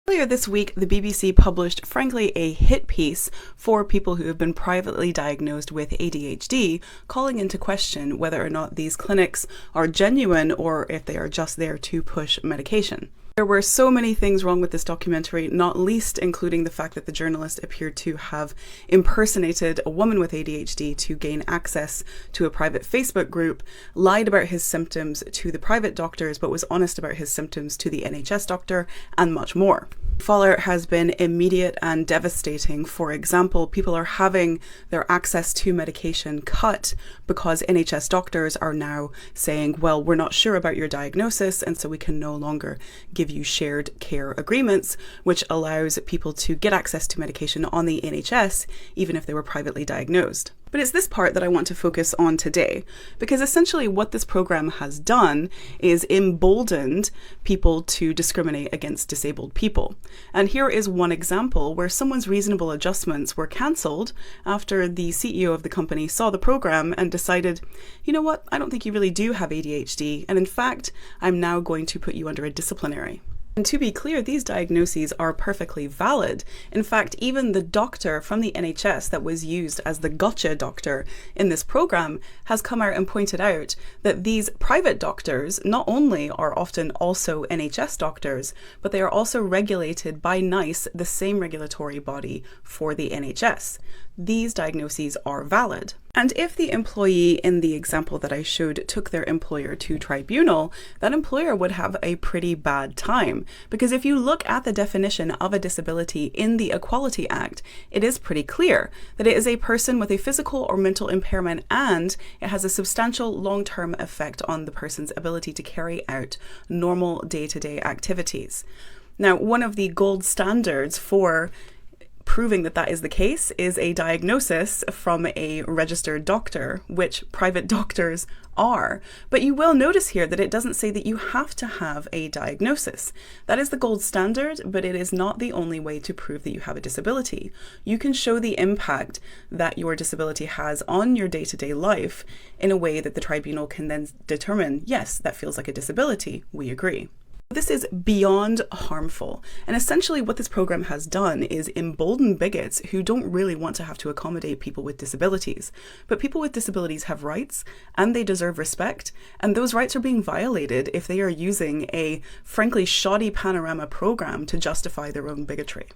Earlier this week, the BBC published, frankly, a hit piece for people who have been privately diagnosed with ADHD, calling into question whether or not these clinics are genuine or if they are just there to push medication. There were so many things wrong with this documentary, not least including the fact that the journalist appeared to have impersonated a woman with ADHD to gain access to a private Facebook group, lied about his symptoms to the private doctors, but was honest about his symptoms to the NHS doctor, and much more. Fallout has been immediate and devastating. For example, people are having their access to medication cut because NHS doctors are now saying, well, we're not sure about your diagnosis, and so we can no longer give you shared care agreements, which allows people to get access to medication on the NHS, even if they were privately diagnosed. But it's this part that I want to focus on today, because essentially what this program has done is emboldened people to discriminate against disabled people. And here is one example where someone's reasonable adjustments were cancelled after the CEO of the company saw the program and decided, you know what, I don't think you really do have ADHD, and in fact, I'm now going to put you under a disciplinary. And to be clear, these diagnoses are perfectly valid. In fact, even the doctor from the NHS that was used as the gotcha doctor in this program has come out and pointed out that these private doctors not only are often also NHS doctors, but they are also regulated by NICE, the same regulatory body for the NHS. These diagnoses are valid. And if the employee in the example that I showed took their employer to tribunal, that employer would have a pretty bad time. Because if you look at the definition of a disability in the Equality Act, it is pretty clear that it is a person with a physical or mental impairment, and it has a substantial long-term effect on the person's ability to carry out normal day-to-day activities. Now, one of the gold standards for proving that that is the case is a diagnosis from a registered doctor, which private doctors are. But you will notice here that it doesn't say that you have to have a diagnosis. That is the gold standard, but it is not the only way to prove that you have a disability. You can show the impact that your disability has on your day-to-day life in a way that the tribunal can then determine, yes, that feels like a disability, we agree. This is beyond harmful, and essentially what this program has done is embolden bigots who don't really want to have to accommodate people with disabilities. But people with disabilities have rights, and they deserve respect, and those rights are being violated if they are using a frankly shoddy Panorama program to justify their own bigotry.